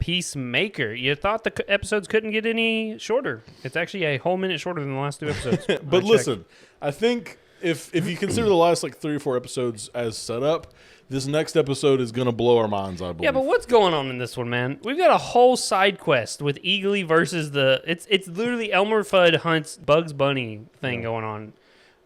Peacemaker. You thought the episodes couldn't get any shorter. It's actually a whole minute shorter than the last 2 episodes. But listen, I think if you consider the last like 3 or 4 episodes as set up, this next episode is going to blow our minds, I believe. Yeah, but what's going on in this one, man? We've got a whole side quest with Eagly versus it's literally Elmer Fudd hunts Bugs Bunny thing going on.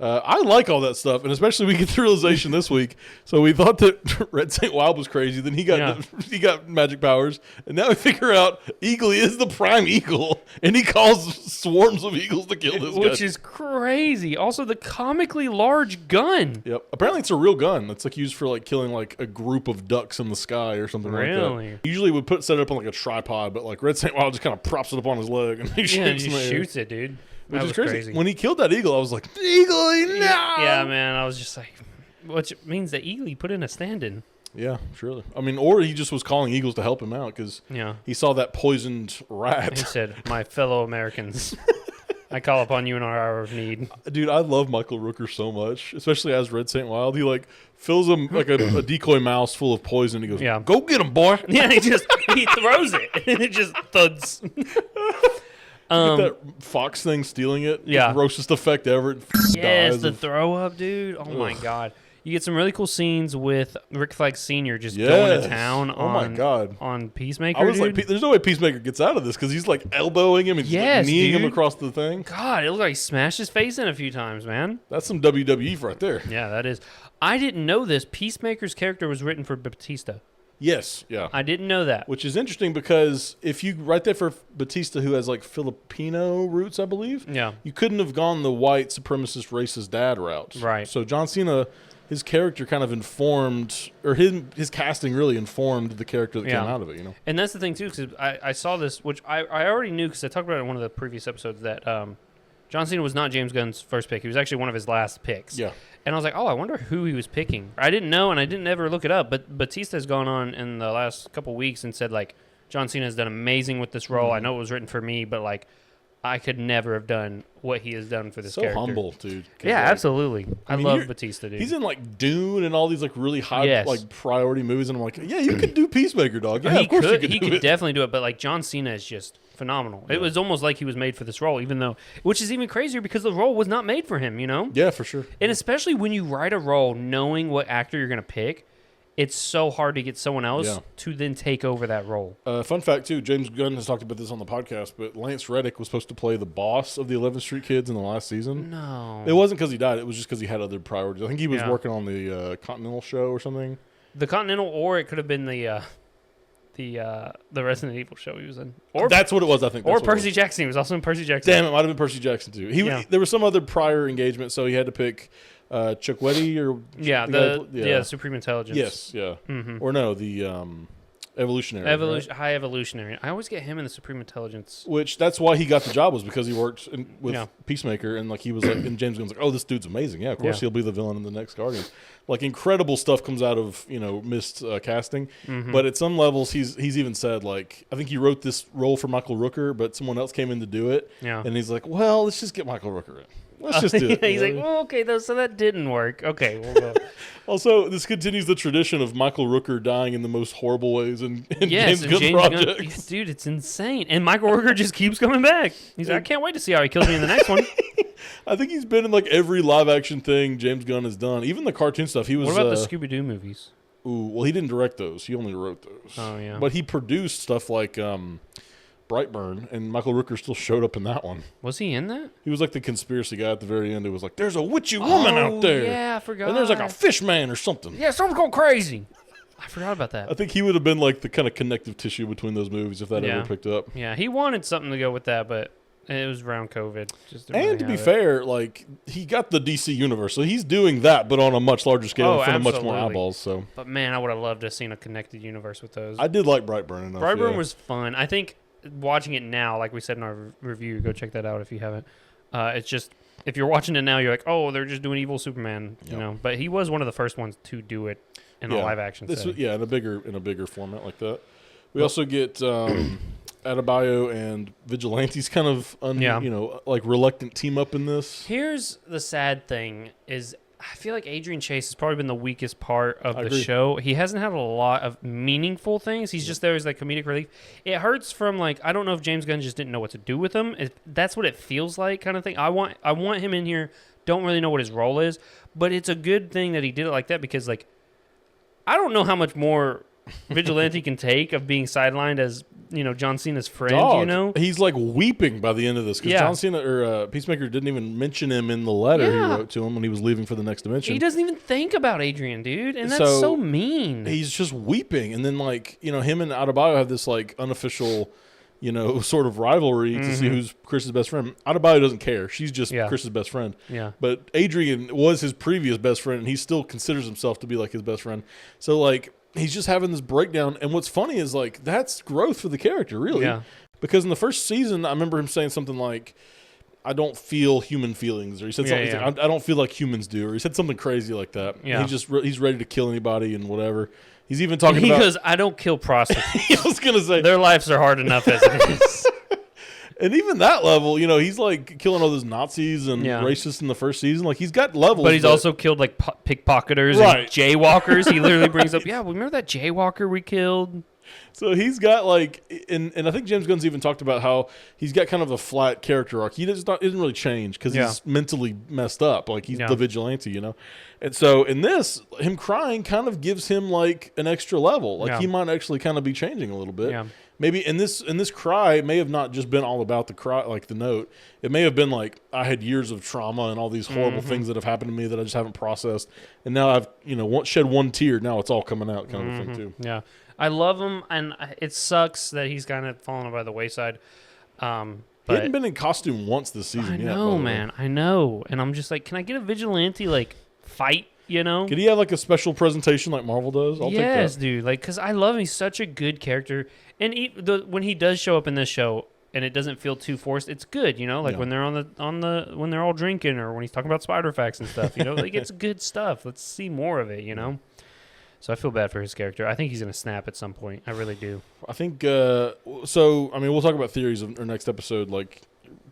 I like all that stuff, and especially we get the realization this week. So we thought that Red St. Wild was crazy. Then he got magic powers, and now we figure out Eagly is the prime eagle, and he calls swarms of eagles to kill this guy. Which is crazy. Also, the comically large gun. Yep. Apparently, it's a real gun. It's like used for like killing like a group of ducks in the sky or something like that. Really? Usually, we set it up on like a tripod, but like Red St. Wild just kind of props it up on his leg and he shoots it, dude. Which is crazy. When he killed that eagle, I was like, Eagly, no! Yeah, man. I was just like, which means that Eagly put in a stand-in. Yeah, surely. I mean, or he just was calling eagles to help him out because he saw that poisoned rat. He said, my fellow Americans, I call upon you in our hour of need. Dude, I love Michael Rooker so much, especially as Red St. Wild. He like fills him like a decoy mouse full of poison. He goes, go get him, boy. Yeah, he throws it and it just thuds. Get that fox thing stealing it. Yeah. Grossest effect ever. Yes, the throw up, dude. Oh my God. You get some really cool scenes with Rick Flag Sr. just going to town on Peacemaker. I was like, there's no way Peacemaker gets out of this because he's like elbowing him and kneeing him across the thing. God, it looked like he smashed his face in a few times, man. That's some WWE right there. Yeah, that is. I didn't know this. Peacemaker's character was written for Batista. Yes, yeah. I didn't know that. Which is interesting because if you write that for Batista, who has like Filipino roots, I believe, you couldn't have gone the white supremacist racist dad route. Right. So John Cena, his character kind of informed, or his casting really informed the character that came out of it, you know? And that's the thing, too, because I saw this, which I already knew because I talked about it in one of the previous episodes, that John Cena was not James Gunn's first pick. He was actually one of his last picks. Yeah. And I was like, I wonder who he was picking. I didn't know, and I didn't ever look it up. But Batista has gone on in the last couple weeks and said, like, John Cena has done amazing with this role. Mm-hmm. I know it was written for me, but, like, I could never have done what he has done for this character. So humble, dude. Yeah, like, absolutely. I love Batista, dude. He's in, like, Dune and all these, like, really high, like, priority movies. And I'm like, yeah, you could do Peacemaker, dog. Yeah, of course you could do it. He could definitely do it. But, like, John Cena is just phenomenal. Yeah. It was almost like he was made for this role, even though, which is even crazier because the role was not made for him, you know? Yeah, for sure. And especially when you write a role knowing what actor you're going to pick, it's so hard to get someone else to then take over that role. Fun fact, too, James Gunn has talked about this on the podcast, but Lance Reddick was supposed to play the boss of the 11th Street Kids in the last season. No. It wasn't because he died. It was just because he had other priorities. I think he was working on the Continental show or something. The Continental, or it could have been the Resident Evil show he was in. Or that's what it was, I think. Or Percy Jackson. He was also in Percy Jackson. Damn, it might have been Percy Jackson, too. There was some other prior engagement, so he had to pick Chuck Weddy or... the Supreme Intelligence. Yes, yeah. Mm-hmm. Or no, the Evolutionary. Right? High Evolutionary. I always get him in the Supreme Intelligence. Which, that's why he got the job, was because he worked with Peacemaker, and like he was like, and James Gunn's like, oh, this dude's amazing. Yeah, of course he'll be the villain in the next Guardians. Like, incredible stuff comes out of, missed casting. Mm-hmm. But at some levels, he's even said, like, I think he wrote this role for Michael Rooker, but someone else came in to do it. Yeah. And he's like, well, let's just get Michael Rooker in. Let's just do it. He's like, well, okay, so that didn't work. Okay, we'll go. Also, this continues the tradition of Michael Rooker dying in the most horrible ways in James Gunn projects. Dude, it's insane. And Michael Rooker just keeps coming back. He's like, I can't wait to see how he kills me in the next one. I think he's been in like every live-action thing James Gunn has done. Even the cartoon stuff. He was. What about the Scooby-Doo movies? Ooh, well, he didn't direct those. He only wrote those. Oh, yeah. But he produced stuff like... Brightburn, and Michael Rooker still showed up in that one. Was he in that? He was like the conspiracy guy at the very end. It was like, there's a witchy woman out there. Yeah, I forgot. And there's like a fish man or something. Yeah, someone's going crazy. I forgot about that. I think he would have been like the kind of connective tissue between those movies if that ever picked up. Yeah, he wanted something to go with that, but it was around COVID. And to be fair, like, he got the DC universe, so he's doing that, but on a much larger scale in front of much more eyeballs. So, but man, I would have loved to have seen a connected universe with those. I did like Brightburn enough. Brightburn was fun. I think watching it now, like we said in our review, go check that out if you haven't. It's just, if you're watching it now, you're like, oh, they're just doing evil Superman, you know. But he was one of the first ones to do it in a live action setting. In a bigger format like that. We also get Adebayo and Vigilante's kind of like reluctant team up in this. Here's the sad thing is I feel like Adrian Chase has probably been the weakest part of the agree. show. He hasn't had a lot of meaningful things. He's just there as like comedic relief. It hurts from like I don't know if James Gunn just didn't know what to do with him. That's what it feels like, kind of thing. I want him in here. Don't really know what his role is, but it's a good thing that he did it like that because like I don't know how much more Vigilante can take of being sidelined as John Cena's friend. He's like weeping by the end of this because John Cena or Peacemaker didn't even mention him in the letter he wrote to him when he was leaving for the next dimension. He doesn't even think about Adrian, dude, and that's so mean. He's just weeping, and then like him and Adebayo have this like unofficial sort of rivalry to see who's Chris's best friend. Adebayo doesn't care. She's just Chris's best friend. Yeah. But Adrian was his previous best friend, and he still considers himself to be like his best friend. So like he's just having this breakdown. And what's funny is like that's growth for the character, really. Yeah. Because in the first season, I remember him saying something like, I don't feel human feelings, or he said something like, I don't feel like humans do, or he said something crazy like that. Yeah. He's ready to kill anybody and whatever. He's even talking about... He goes, I don't kill prostitutes. I was going to say... Their lives are hard enough as it is. And even that level, he's like killing all those Nazis and racists in the first season. Like he's got levels. But he's also killed like pickpocketers and jaywalkers. He literally brings up, remember that jaywalker we killed? So he's got like, and I think James Gunn's even talked about how he's got kind of a flat character arc. He doesn't really change because he's mentally messed up. Like he's the vigilante, And so in this, him crying kind of gives him like an extra level. Like he might actually kind of be changing a little bit. Yeah. Maybe in this cry, it may have not just been all about the cry, like the note. It may have been like I had years of trauma and all these horrible things that have happened to me that I just haven't processed, and now I've shed one tear. Now it's all coming out, kind of thing too. Yeah, I love him, and it sucks that he's kind of fallen by the wayside. He hadn't been in costume once this season. I know, man. I know, and I'm just like, can I get a vigilante like fight? Could he have like a special presentation like Marvel does? I'll take that. Yes, dude. Like, because I love him. He's such a good character. And when he does show up in this show and it doesn't feel too forced, it's good, Like when they're when they're all drinking or when he's talking about spider facts and stuff, Like it's good stuff. Let's see more of it, So I feel bad for his character. I think he's going to snap at some point. I really do. I think so. I mean, we'll talk about theories of our next episode, like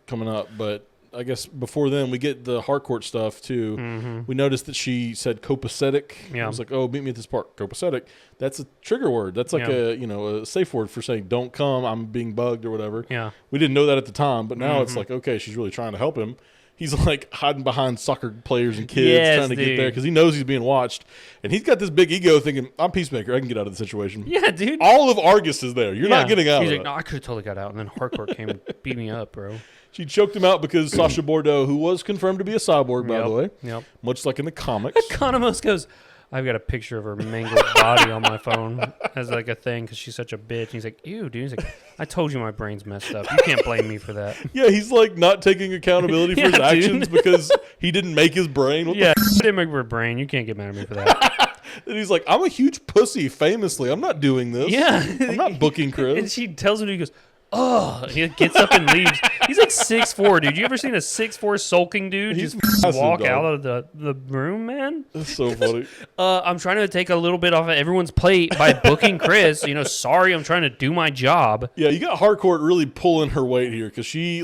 coming up, but. I guess before then we get the Harcourt stuff too. Mm-hmm. We noticed that she said copacetic. Yeah. I was like, oh, meet me at this park. Copacetic. That's a trigger word. That's like a safe word for saying don't come. I'm being bugged or whatever. Yeah. We didn't know that at the time, but now it's like, okay, she's really trying to help him. He's like hiding behind soccer players and kids trying to get there because he knows he's being watched. And he's got this big ego thinking, I'm Peacemaker. I can get out of the situation. Yeah, dude. All of Argus is there. You're not getting out He's of like, no, I could have totally got out. And then Harcourt came and beat me up, bro. She choked him out because Sasha Bordeaux, who was confirmed to be a cyborg, by the way, much like in the comics. Economos goes, I've got a picture of her mangled body on my phone as like a thing because she's such a bitch. And he's like, ew, dude. He's like, I told you my brain's messed up. You can't blame me for that. Yeah, he's like not taking accountability for his actions because he didn't make his brain. What didn't make her brain. You can't get mad at me for that. And he's like, I'm a huge pussy, famously. I'm not doing this. Yeah. I'm not booking Chris. And she tells him, he goes, oh, he gets up and leaves. He's like 6'4", dude. You ever seen a 6'4" sulking dude just walk out of the room, man? That's so funny. I'm trying to take a little bit off of everyone's plate by booking Chris. Sorry, I'm trying to do my job. Yeah, you got Harcourt really pulling her weight here because she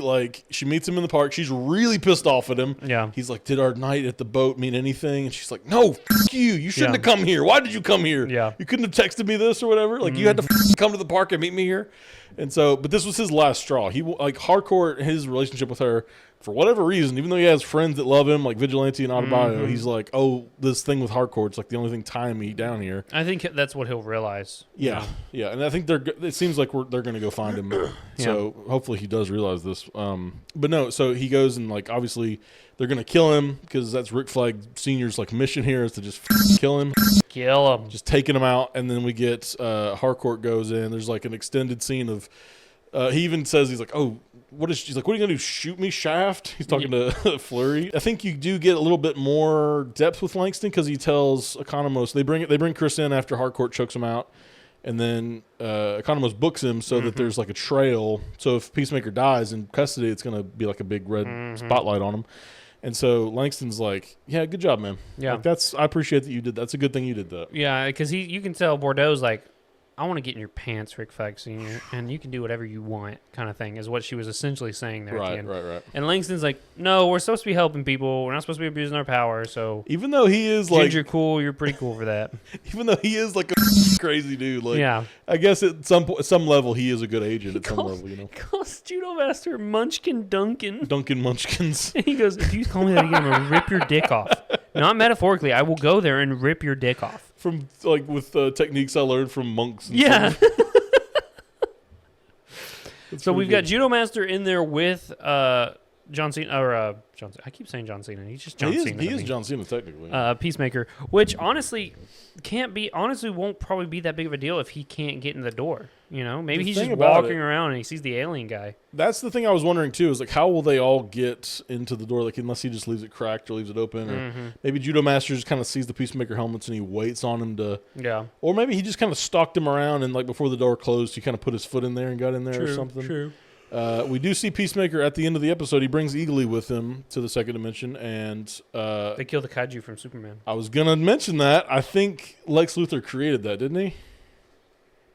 meets him in the park. She's really pissed off at him. Yeah. He's like, did our night at the boat mean anything? And she's like, no, f*** you. You shouldn't have come here. Why did you come here? Yeah. You couldn't have texted me this or whatever. Like, you had to come to the park and meet me here. And so, but this was his last straw. He like Harcourt, his relationship with her, for whatever reason, even though he has friends that love him, like Vigilante and Adebayo, he's like, oh, this thing with Harcourt's like the only thing tying me down here. I think that's what he'll realize. Yeah, yeah, and I think it seems like they're going to go find him. So hopefully he does realize this. But no, so he goes and like obviously they're going to kill him because that's Rick Flag Sr.'s like mission here is to just kill him. Kill him. Just taking him out, and then we get Harcourt goes in. There's like an extended scene of. He even says he's like, oh, she's like, what are you gonna do? Shoot me, Shaft? He's talking to Flurry. I think you do get a little bit more depth with Langston because he tells Economos they bring Chris in after Harcourt chokes him out, and then Economos books him so that there's like a trail. So if Peacemaker dies in custody, it's gonna be like a big red spotlight on him. And so Langston's like, yeah, good job, man. Yeah, like I appreciate that you did. That's a good thing you did that. Yeah, because you can tell Bordeaux's like, I want to get in your pants, Rick Flag Sr., and you can do whatever you want, kind of thing, is what she was essentially saying there at the end. Right. And Langston's like, no, we're supposed to be helping people. We're not supposed to be abusing our power. So even though he is Ginger cool, you're pretty cool for that. Even though he is like a crazy dude, like yeah. I guess at some level he is a good agent. Some level, He calls Judo Master Munchkin Duncan. Duncan Munchkins. And he goes, if you call me that again, I'm gonna rip your dick off. Not metaphorically. I will go there and rip your dick off. From with techniques I learned from monks. And yeah. So we've got good. Judo Master in there with John Cena, or John. I keep saying John Cena. He's just John Cena. He is John Cena technically. Peacemaker, which honestly won't probably be that big of a deal if he can't get in the door. You know, maybe he's just walking around and he sees the alien guy. That's the thing I was wondering too. Is like, how will they all get into the door? Like, unless he just leaves it cracked or leaves it open, or maybe Judo Master just kind of sees the Peacemaker helmets and he waits on him to. Yeah. Or maybe he just kind of stalked him around and like before the door closed, he kind of put his foot in there and got in there or something. True. We do see Peacemaker at the end of the episode. He brings Eagly with him to the second dimension, and they kill the kaiju from Superman. I was gonna mention that. I think Lex Luthor created that, didn't he?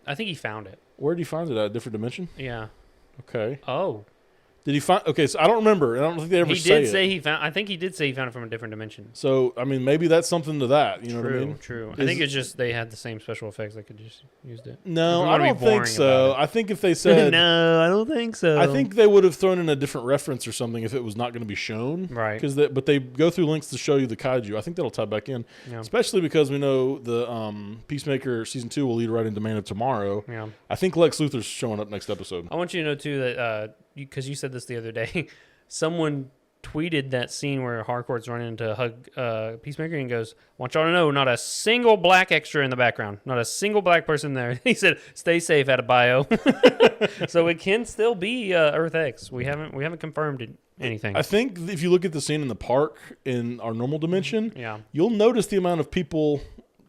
I think he found it. Where did he find it at? A different dimension? Yeah. Okay. Oh. Did he find? Okay, so I don't remember. I don't think they ever He say did say it. he found. I think he did say he found it from a different dimension. So I mean, maybe that's something to that. You know what I mean? True. I think it's just they had the same special effects. They could just used it. No, I don't think so. I think if they said no, I don't think so. I think they would have thrown in a different reference or something if it was not going to be shown. Right. But they go through links to show you the kaiju. I think that'll tie back in, especially because we know the Peacemaker season 2 will lead right into Man of Tomorrow. Yeah. I think Lex Luthor's showing up next episode. I want you to know too that because you said this the other day, someone tweeted that scene where Harcourt's running to hug Peacemaker and goes, I want y'all to know, not a single black extra in the background. Not a single black person there. He said, stay safe out of bio. So it can still be Earth X. We haven't confirmed anything. I think if you look at the scene in the park in our normal dimension, you'll notice the amount of people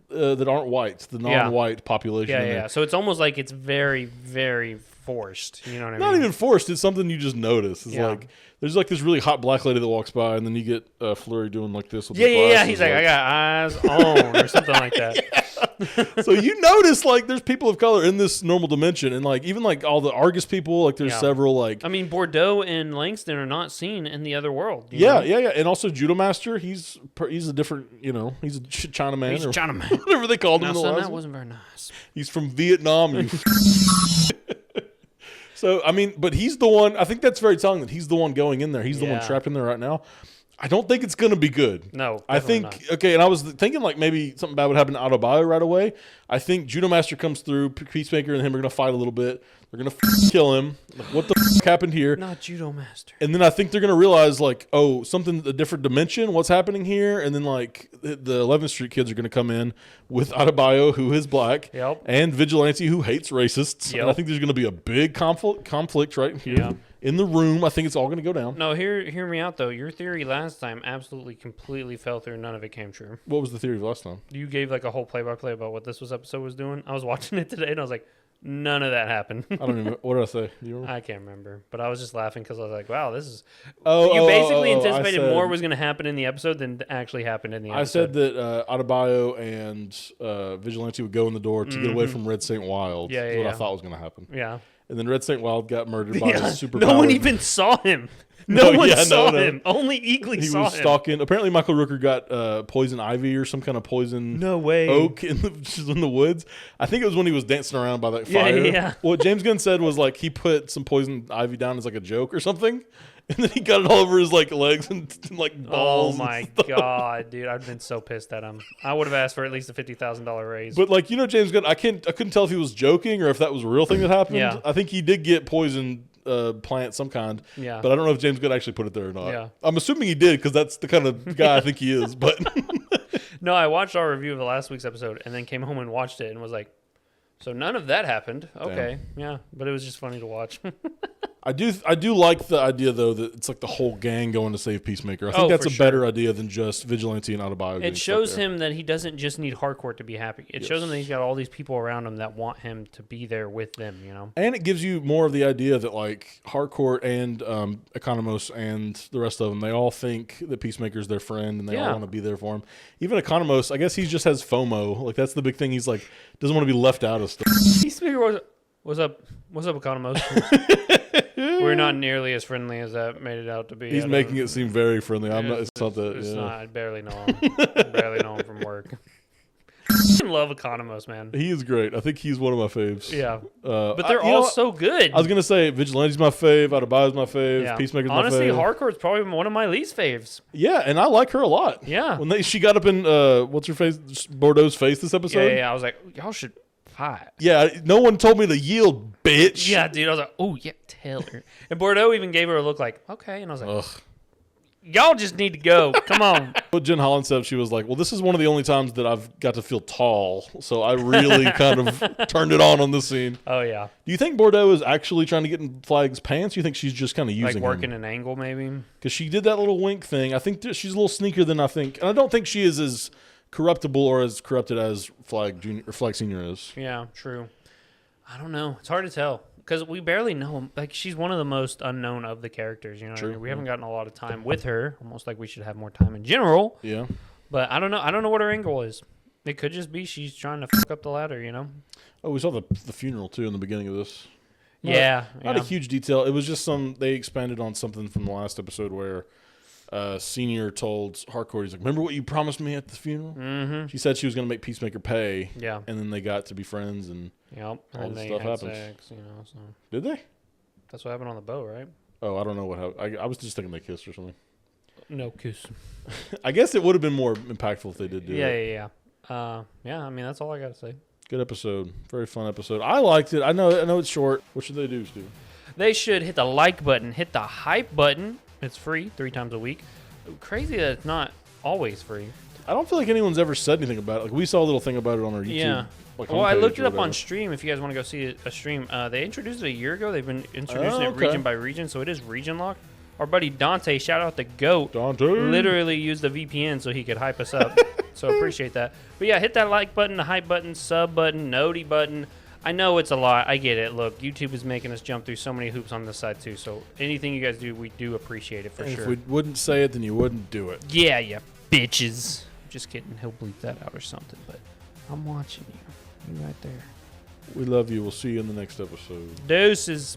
that aren't white, the non-white population. Yeah. So it's almost like it's very, very forced. You know what I mean? Not even forced. It's something you just notice. It's like there's like this really hot black lady that walks by, and then you get Fleury doing like this with his glasses. Yeah. He's like, I got eyes on, or something like that. So you notice like there's people of color in this normal dimension, and like even like all the Argus people, like there's several like. I mean, Bordeaux and Langston are not seen in the other world. Yeah, and also Judo Master, he's a different, he's a Chinaman. He's a Chinaman, whatever they called him. In the last that wasn't very nice. He's from Vietnam. You So, I mean, but he's the one, I think that's very telling that he's the one going in there. He's the one trapped in there right now. I don't think it's going to be good. No, I think, not. Okay, and I was thinking like maybe something bad would happen to Autobio right away. I think Judo Master comes through, Peacemaker and him are going to fight a little bit. They're going to kill him. Like, what the happened here? Not Judo Master. And then I think they're going to realize like, oh, a different dimension, what's happening here? And then like the 11th Street kids are going to come in with Autobio, who is black, and Vigilante, who hates racists. And I think there's going to be a big conflict right here in the room. I think it's all going to go down. No, hear me out though. Your theory last time absolutely completely fell through. None of it came true. What was the theory of last time? You gave like a whole play-by-play about what this episode was doing. I was watching it today and I was like, none of that happened. I don't even. What did I say? You remember? I can't remember, but I was just laughing because I was like, "Wow, this is." You basically anticipated more was going to happen in the episode than actually happened in the episode. I said that Autobio and Vigilante would go in the door to get away from Red Saint Wild. That's what I thought was going to happen. Yeah. And then Red Saint Wild got murdered by his superpower. No one even saw him. No one saw him. Only Eagly saw him. He was stalking. Apparently, Michael Rooker got poison ivy or some kind of poison oak in the woods. I think it was when he was dancing around by that fire. Yeah. What James Gunn said was like he put some poison ivy down as like a joke or something. And then he got it all over his like legs and like balls. Oh my god, dude! I'd been so pissed at him. I would have asked for at least a $50,000 raise. But like James Gunn, I couldn't tell if he was joking or if that was a real thing that happened. Yeah. I think he did get poisoned plant some kind. Yeah. But I don't know if James Gunn actually put it there or not. Yeah. I'm assuming he did because that's the kind of guy I think he is. But no, I watched our review of the last week's episode and then came home and watched it and was like, so none of that happened. Okay. Damn. Yeah. But it was just funny to watch. I do like the idea though that it's like the whole gang going to save Peacemaker. I think that's a better idea than just Vigilante and Adebayo. It shows him that he doesn't just need Harcourt to be happy. It shows him that he's got all these people around him that want him to be there with them, you know. And it gives you more of the idea that like Harcourt and Economos and the rest of them, they all think that Peacemaker's their friend and they all want to be there for him. Even Economos, I guess he just has FOMO. Like that's the big thing. He's like doesn't want to be left out of stuff. Peacemaker, what's up, Economos? We're not nearly as friendly as that made it out to be. He's making it seem very friendly. It's not that. It's not. I barely know him. I barely know him from work. I love Economos, man. He is great. I think he's one of my faves. Yeah. But they're all so good. I was going to say Vigilante's my fave, Adebayo's my fave, Peacemaker's my fave. Honestly, Harcourt's probably one of my least faves. Yeah, and I like her a lot. Yeah. When she got up in, what's her face? Bordeaux's face this episode? Yeah, I was like, y'all should fight. Yeah, no one told me to yield, bitch. Yeah, dude. I was like, oh, yeah, tell her. And Bordeaux even gave her a look like, okay. And I was like, ugh. Y'all just need to go. Come on. What Jen Holland said, she was like, well, this is one of the only times that I've got to feel tall. So I really kind of turned it on this scene. Oh, yeah. Do you think Bordeaux is actually trying to get in Flag's pants? Or you think she's just kind of using like working an angle, maybe? Because she did that little wink thing. I think she's a little sneakier than I think. And I don't think she is as corruptible or as corrupted as Flag Junior or Flag Senior is. Yeah, true. I don't know. It's hard to tell. Because we barely know him. Like, she's one of the most unknown of the characters, you know what I mean? We haven't gotten a lot of time with her, almost like we should have more time in general. Yeah. But I don't know. I don't know what her angle is. It could just be she's trying to fuck up the ladder, you know? Oh, we saw the funeral, too, in the beginning of this. Not a huge detail. It was just they expanded on something from the last episode where Senior told Harcourt, he's like, remember what you promised me at the funeral? Mm-hmm. She said she was going to make Peacemaker pay. Yeah. And then they got to be friends and all this stuff happens. Sex, you know, so. Did they? That's what happened on the boat, right? Oh, I don't know what happened. I was just thinking they kissed or something. No kiss. I guess it would have been more impactful if they did do it. Yeah. I mean, that's all I got to say. Good episode. Very fun episode. I liked it. I know it's short. What should they do, Stu? They should hit the like button, hit the hype button. It's free 3 times a week. Crazy that it's not always free. I don't feel like anyone's ever said anything about it. Like we saw a little thing about it on our YouTube. Yeah. Well, I looked it up on stream. If you guys want to go see a stream, they introduced it a year ago. They've been introducing it region by region, so it is region locked. Our buddy Dante, shout out the GOAT, literally used the VPN so he could hype us up. So appreciate that. But yeah, hit that like button, the hype button, sub button, noti button. I know it's a lot. I get it. Look, YouTube is making us jump through so many hoops on this side too. So anything you guys do, we do appreciate it for sure. If we wouldn't say it, then you wouldn't do it. Yeah, you bitches. Just kidding. He'll bleep that out or something. But I'm watching you. You right there. We love you. We'll see you in the next episode. Deuces.